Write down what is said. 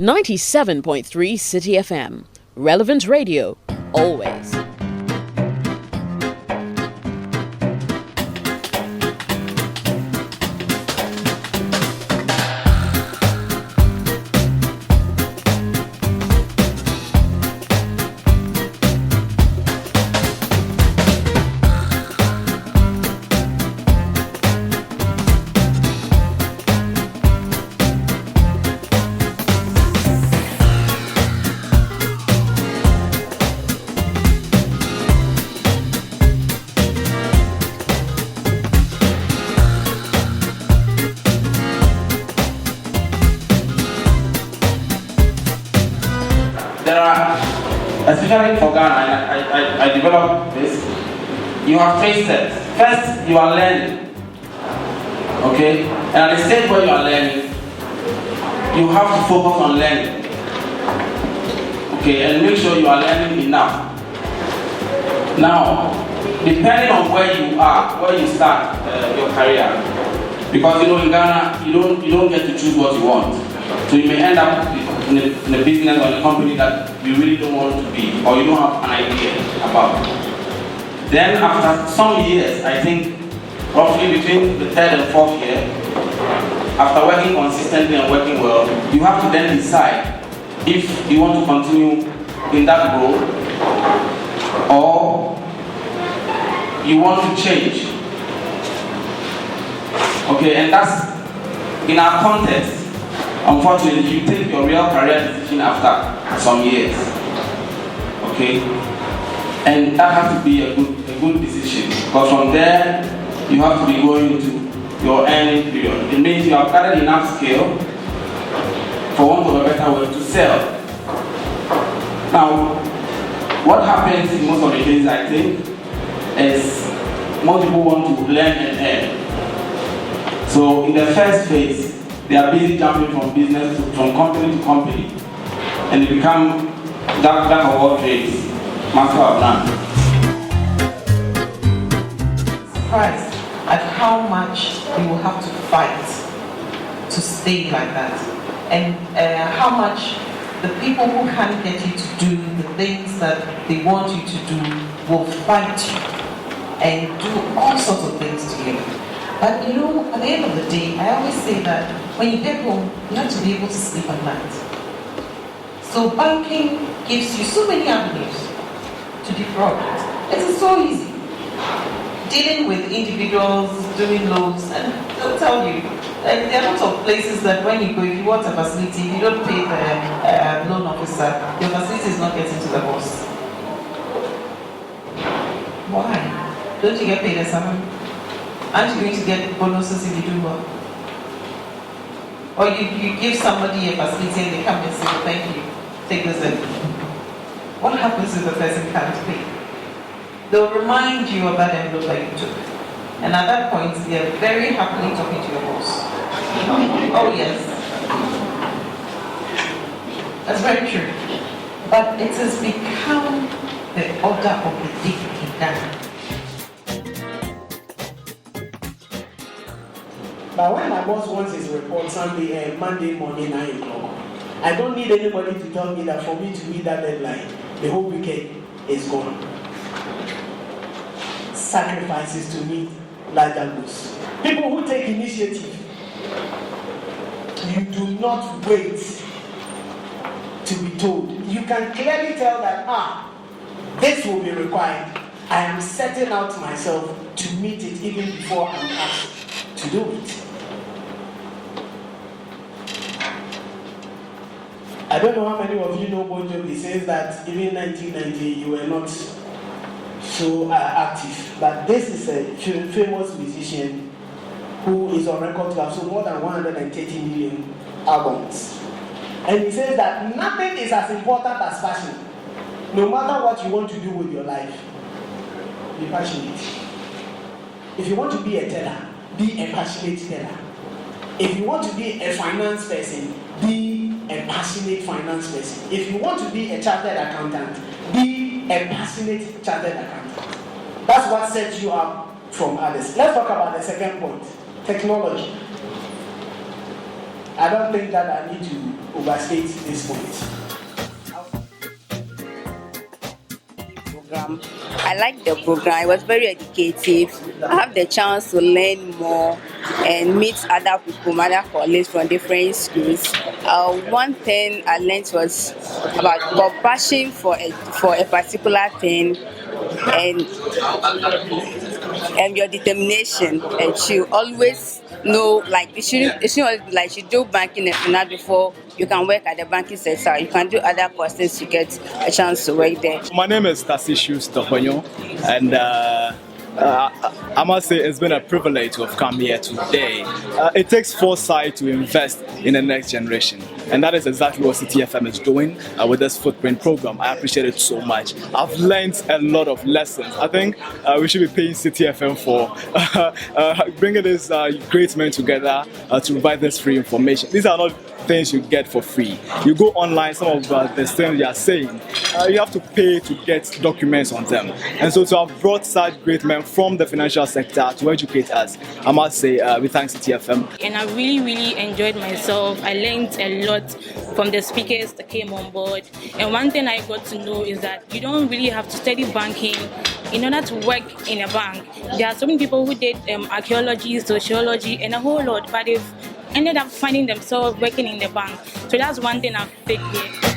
97.3 Citi FM. Relevant radio, always. There are, especially for Ghana, I developed this. You have three steps. First, you are learning. Okay? And at the stage where you are learning, you have to focus on learning. Okay? And make sure you are learning enough. Now, depending on where you are, where you start your career, because in Ghana, you don't get to choose what you want. So you may end up in a business or a company that you really don't want to be, or you don't have an idea about. Then after some years, I think roughly between the third and fourth year, after working consistently and working well, you have to then decide if you want to continue in that role or you want to change. Okay, and that's in our context. Unfortunately, you take your real career decision after some years. Okay? And that has to be a good decision. Because from there, you have to be going into your earning period. It means you have gathered enough skill, for want of a better word, to sell. Now, what happens in most of the cases, I think, is most people want to learn and earn. So in the first phase, they are busy jumping from company to company, and they become jack of all trades, master of none. Surprised at how much you will have to fight to stay like that, and how much the people who can't get you to do the things that they want you to do will fight you and do all sorts of things to you. But at the end of the day, I always say that when you get home, you have to be able to sleep at night. So banking gives you so many avenues to defraud. It is so easy. Dealing with individuals, doing loans, and they'll tell you, there are lots of places that when you go, if you want a facility, if you don't pay the loan officer, your facility is not getting to the boss. Why? Don't you get paid a salary? Aren't you going to get bonuses if you do well? Or you give somebody a facility and they come and say, thank you, take this in. What happens if the person can't pay? They'll remind you of that envelope that you took. And at that point, they're very happily talking to your boss. Oh yes. That's very true. But it has become the order of the day in Ghana. But when my boss wants his report Monday morning 9 o'clock, I don't need anybody to tell me that for me to meet that deadline, the whole weekend is gone. Sacrifices to meet larger goals. People who take initiative, you do not wait to be told. You can clearly tell that, this will be required. I am setting out myself to meet it even before I'm asked to do it. I don't know how many of you know Bon Jovi says that even in 1990 you were not so active. But this is a famous musician who is on record to have sold more than 130 million albums. And he says that nothing is as important as passion. No matter what you want to do with your life, be passionate. If you want to be a teller, be a passionate teller. If you want to be a finance person, be a passionate finance person. If you want to be a chartered accountant, be a passionate chartered accountant. That's what sets you up from others. Let's talk about the second point, technology. I don't think that I need to overstate this point. I like the program. It was very educative. I have the chance to learn more and meet other people, other colleagues from different schools. One thing I learned was about compassion for a particular thing and your determination, and you always know, like, you shouldn't like you do banking and finance before you can work at the banking sector. You can do other courses to get a chance to work there. My name is Tassisius Toponyo, and I must say it's been a privilege to have come here today. It takes foresight to invest in the next generation, and that is exactly what Citi FM is doing with this footprint program. I appreciate it so much. I've learned a lot of lessons. I think we should be paying Citi FM for bringing these great men together to provide this free information. These are not things you get for free. You go online, some of the things they are saying, you have to pay to get documents on them. And so to have brought such great men from the financial sector to educate us, I must say we thank Citi FM. And I really enjoyed myself. I learned a lot from the speakers that came on board. And one thing I got to know is that you don't really have to study banking in order to work in a bank. There are so many people who did archaeology, sociology, and a whole lot, but they've ended up finding themselves working in the bank. So that's one thing I've picked here.